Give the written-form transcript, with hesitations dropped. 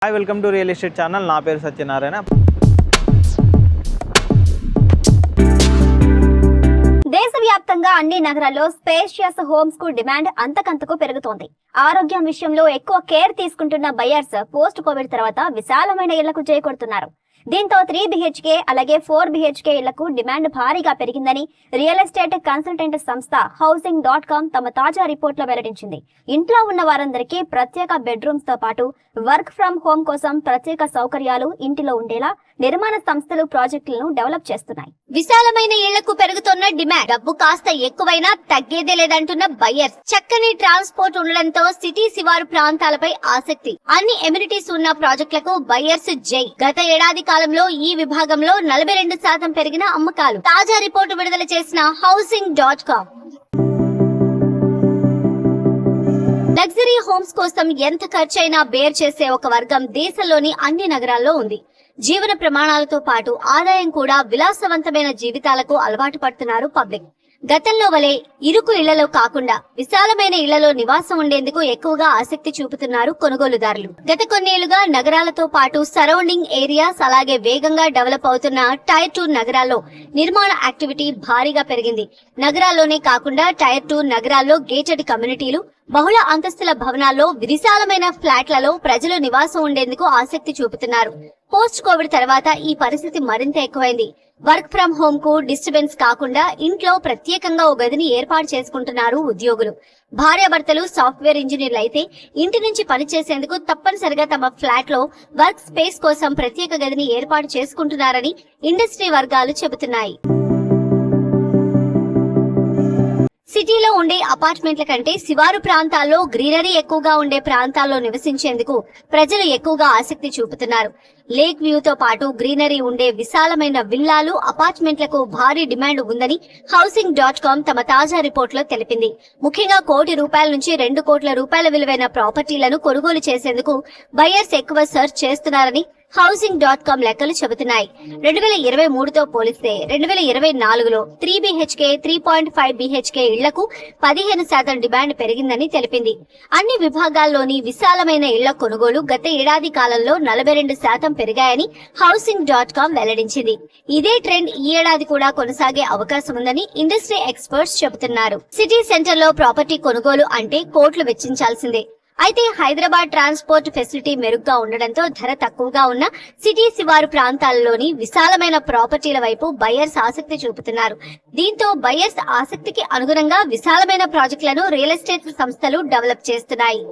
Hi welcome to real estate channel. నా పేరు సత్యనారాయణ. దేశవ్యాప్తంగా అన్ని నగరాల్లో స్పేషియస్ హోమ్స్ కు డిమాండ్ అంతకంతకు పెరుగుతోంది. ఆరోగ్యం విషయంలో ఎక్కువ కేర్ తీసుకుంటున్న బయర్స్ పోస్ట్ కోవిడ్ తర్వాత విశాలమైన ఇళ్లకు చేకొడుతున్నారు. దీంతో 3 BHK అలాగే 4 BHK ఇళ్లకు డిమాండ్ భారీగా పెరిగిందని రియల్ ఎస్టేట్ కన్సల్టెంట్ సంస్థ housing.com తమ తాజా రిపోర్ట్లో వెల్లడించింది. ఇంట్లో ఉన్న వారందరికీ ప్రత్యేక బెడ్రూమ్స్ తో పాటు వర్క్ ఫ్రం హోమ్ కోసం ప్రత్యేక సౌకర్యాలు ఇంటిలో ఉండేలా నిర్మాణ సంస్థలు ప్రాజెక్టులను డెవలప్ చేస్తున్నాయి. విశాలమైన ఇళ్లకు పెరుగుతున్న డిమాండ్, డబ్బు కాస్త ఎక్కువైనా తగ్గేదే లేదంటున్న బయర్స్, చక్కని ట్రాన్స్పోర్ట్ ఉండడంతో సిటీ శివారు ప్రాంతాలపై ఆసక్తి. అన్ని ఎమ్యూనిటీస్ ఉన్న ప్రాజెక్టులకు బయర్స్ జై. గత ఏడాది కాలంలో ఈ విభాగంలో 42% పెరిగిన అమ్మకాలు. తాజా రిపోర్టు విడుదల చేసిన housing.com లగ్జరీ హోమ్స్ కోసం ఎంత ఖర్చైనా బేర్ చేసే ఒక వర్గం దేశంలోని అన్ని నగరాల్లో ఉంది. జీవన ప్రమాణాలతో పాటు ఆదాయం కూడా విలాసవంతమైన జీవితాలకు అలవాటు పడుతున్నారు పబ్లిక్. గతంలో వలె ఇరుకు ఇళ్లలో కాకుండా విశాలమైన ఇళ్లలో నివాసం ఉండేందుకు ఎక్కువగా ఆసక్తి చూపుతున్నారు కొనుగోలుదారులు. గత కొన్నేళ్లుగా నగరాలతో పాటు సరౌండింగ్ ఏరియాస్ అలాగే వేగంగా డెవలప్ అవుతున్న టైర్ 2 నగరాల్లో నిర్మాణ యాక్టివిటీ భారీగా పెరిగింది. నగరాల్లోనే కాకుండా టైర్ 2 నగరాల్లో గేటెడ్ కమ్యూనిటీలు, బహుళ అంతస్తుల భవనాల్లో విశాలమైన ఫ్లాట్లలో ప్రజలు నివాసం ఉండేందుకు ఆసక్తి చూపుతున్నారు. పోస్ట్ కోవిడ్ తర్వాత ఈ పరిస్థితి మరింత ఎక్కువైంది. వర్క్ ఫ్రం హోమ్ కు డిస్టర్బెన్స్ కాకుండా ఇంట్లో ప్రత్యేకంగా ఓ గదిని ఏర్పాటు చేసుకుంటున్నారు ఉద్యోగులు. భార్యాభర్తలు సాఫ్ట్వేర్ ఇంజనీర్లు అయితే ఇంటి నుంచి పనిచేసేందుకు తప్పనిసరిగా తమ ఫ్లాట్ లో వర్క్ స్పేస్ కోసం ప్రత్యేక గదిని ఏర్పాటు చేసుకుంటున్నారని ఇండస్ట్రీ వర్గాలు చెబుతున్నాయి. సిటీలో ఉండే అపార్ట్మెంట్ల కంటే శివారు ప్రాంతాల్లో గ్రీనరీ ఎక్కువగా ఉండే ప్రాంతాల్లో నివసించేందుకు ప్రజలు ఎక్కువగా ఆసక్తి చూపుతున్నారు. లేక్ వ్యూతో పాటు గ్రీనరీ ఉండే విశాలమైన విల్లాలు, అపార్ట్మెంట్లకు భారీ డిమాండ్ ఉందని housing.com తమ తాజా రిపోర్టులో తెలిపింది. ముఖ్యంగా ₹1 కోటి నుంచి ₹2 కోట్ల విలువైన ప్రాపర్టీలను కొనుగోలు చేసేందుకు బయర్స్ ఎక్కువ సెర్చ్ చేస్తున్నారని housing.com లెక్కలు చెబుతున్నాయి. 2023తో పోలిస్తే 2024లో 3 BHK, 3.5 BHK ఇళ్లకు 15% డిమాండ్ పెరిగిందని తెలిపింది. అన్ని విభాగాల్లోని విశాలమైన ఇళ్ల కొనుగోలు గత ఏడాది కాలంలో 42% పెరిగాయని housing.com వెల్లడించింది. ఇదే ట్రెండ్ ఈ ఏడాది కూడా కొనసాగే అవకాశం ఉందని ఇండస్ట్రీ ఎక్స్పర్ట్స్ చెబుతున్నారు. సిటీ సెంటర్ లో ప్రాపర్టీ కొనుగోలు అంటే కోట్లు వెచ్చించాల్సిందే. అయితే హైదరాబాద్ ట్రాన్స్పోర్ట్ ఫెసిలిటీ మెరుగ్గా ఉండడంతో ధర తక్కువగా ఉన్న సిటీ శివారు ప్రాంతాల్లోని విశాలమైన ప్రాపర్టీల వైపు బయర్స్ ఆసక్తి చూపుతున్నారు. దీంతో బయర్స్ ఆసక్తికి అనుగుణంగా విశాలమైన ప్రాజెక్టులను రియల్ ఎస్టేట్ సంస్థలు డెవలప్ చేస్తున్నాయి.